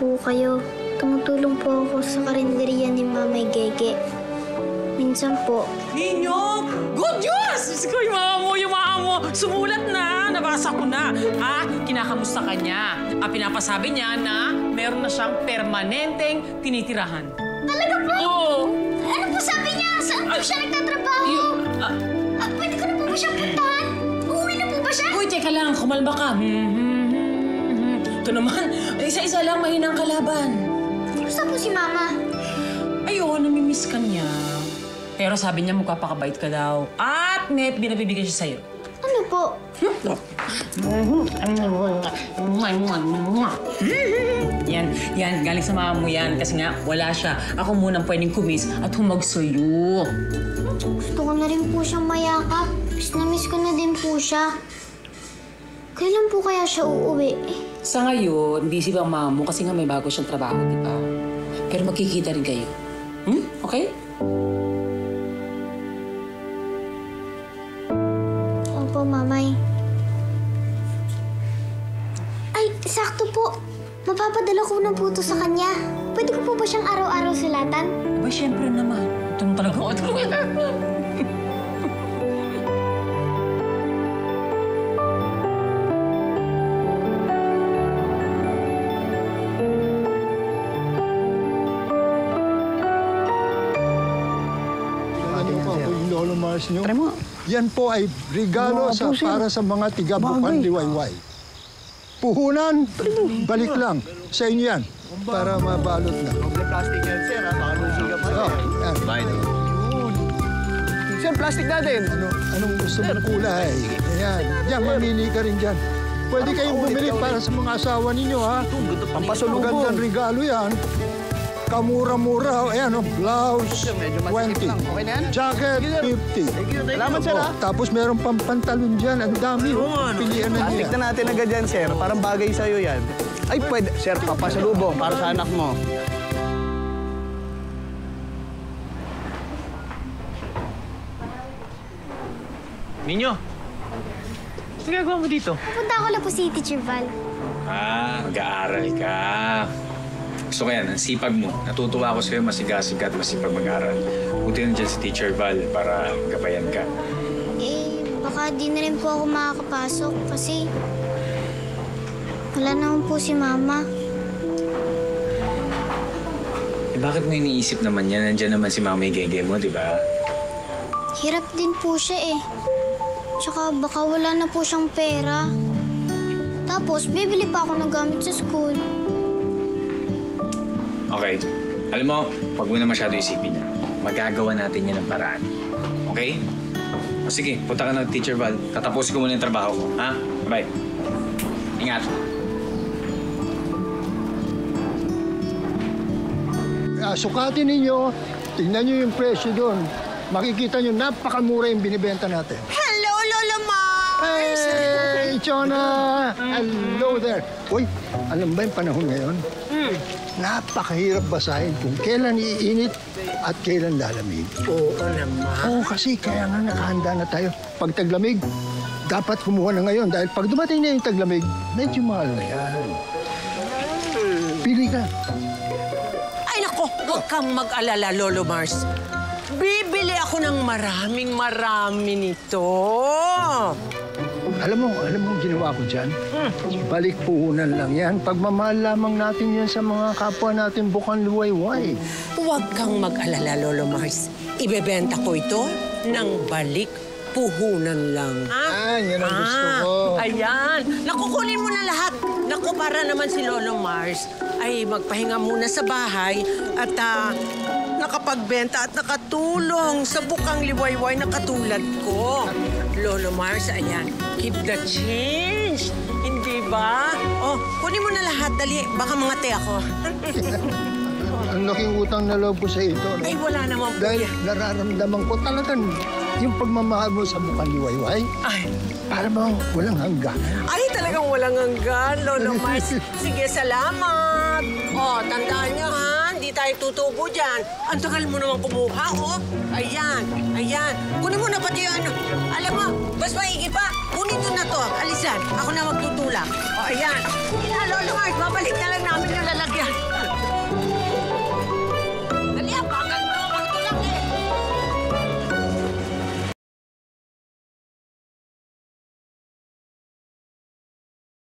po kayo. Tumutulong po ako sa karinderya ni Mamay Gege. Minsan po. Ninyo! Good news! Sige, yung mama mo, sumulat na. Nabasa ko na. Kinakamusta ka niya. Pinapasabi niya na meron na siyang permanenteng tinitirahan. Talaga po? Oo. Ano po sabi niya? Saan po siya nagtatrabaho? Pwede ko na po ba siyang puntahan? Uuwi na po ba siya? Uy, teka lang. Kumalma ka. Ito naman, isa-isa lang mahinang kalaban. Gusto po si Mama. Ayun, namimiss ka niya. Pero sabi niya magpapakabait ka daw. At may binabibigay siya sa'yo. Ano po? Yan, galing sa mama mo yan. Kasi nga, wala siya. Ako munang pwedeng kumis at humag sa'yo. Gusto ko na rin po siyang mayakap. Miss ko na din po siya. Kailan po kaya siya uuwi? Sa ngayon, busy ba ang mama mo kasi nga may bago siyang trabaho, di ba? Pero magkikita rin kayo. Okay? Opo, Mamay. Ay, sakto po. Mapapadala ko ng puto sa kanya. Pwede ko po ba siyang araw-araw sulatan? Aba, syempre naman. Ito mo talaga ako. Try mo. Yan po ay regalo para sa mga tiga-Bukang Liwayway. Puhunan, balik lang. Sa inyo yan, para mabalot na. Doble plastic yan, sir. Makalusiga pa yan. Sir, plastic natin. Anong gusto mong kulay? Ayan, yan, mamili ka rin dyan. Pwede kayong bumili para sa mga asawa ninyo, ha? Pampasulubong. Magandang regalo yan. Kamura-mura. Ayan, blouse, 20. Okay na yan? Jacket, 50. Salamat, sir, ha? Tapos meron pang pantalon dyan. Ang dami. Pilihan na Plastic niya. na natin agad yan, sir. Parang bagay sa'yo yan. Ay, pwede. Sir, papasalubong para sa anak mo. Ninyo, ano ginagawa mo dito? Punta ako lang po si Teacher Val. Mag-aaral ka. Gusto ko yan, ang sipag mo. Natutuwa ako sa'yo, masigasig at masipag mag-aaral. Buti na dyan si Teacher Val para gabayan ka. Baka di na rin po ako makakapasok kasi wala naman po si Mama. Bakit mo iniisip naman yan? Nandiyan naman si Mamay Gege mo, di ba? Hirap din po siya eh. Tsaka baka wala na po siyang pera. Tapos, bibili pa ako ng gamit sa school. Okay. Alam mo, huwag mo na masyado isipin yan. Magagawa natin yan ng paraan. Okay? O sige, punta ka na, Teacher Val. Tatapusin ko muna yung trabaho ko. Ha? Bye. Ingat. Sukatin ninyo. Tingnan nyo yung presyo doon. Makikita nyo, napakamura yung binibenta natin. Hello, Lolo Mars! Hey, Chona! Hello there. Uy, alam ba yung panahon ngayon? Napakahirap basahin kung kailan iinit at kailan lalamig. Oo naman. Oo, kasi kaya nga nakahanda na tayo. Pag taglamig, dapat kumuha na ngayon dahil pag dumating na yung taglamig, medyo mahal na yan. Pili ka. Ay, nako, huwag kang mag-alala, Lolo Mars. Bibili ako ng marami nito. Alam mo ang ginawa ko dyan? Balik puhunan lang yan. Pagmamahal lamang natin yan sa mga kapwa natin Bukang Liwayway. Huwag kang mag-alala, Lolo Mars. Ibebenta ko ito ng balik puhunan lang. Yan ang gusto ko. Ayan. Nakukunin mo na lahat. Naku, para naman si Lolo Mars ay magpahinga muna sa bahay at nakapagbenta at nakatulong sa Bukang Liwayway na katulad ko. Lolo Mars, ayan. Keep the change. Hindi ba? Oh, kunin mo na lahat. Dali, baka mangate ako. Ang laking utang na loob ko sa ito. No? Ay, wala naman po Dahil yan. nararamdaman ko talagang yung pagmamahal mo sa Bukang Liwayway, Ay, para bang walang hanggan. ay, talagang walang hanggan, Lolo Mars. Sige, salamat. Oh, tandaan niyo, ha? Hindi tayo tutubo dyan. Ang tagal mo naman kumuha, oh. Ayan. Kunin mo na pati yung ano. Alam mo, mas maigi pa. Kunin mo na to. Alisan, ako na magtutulak. Oh, ayan. Sige na, Lolo Mars, babalik na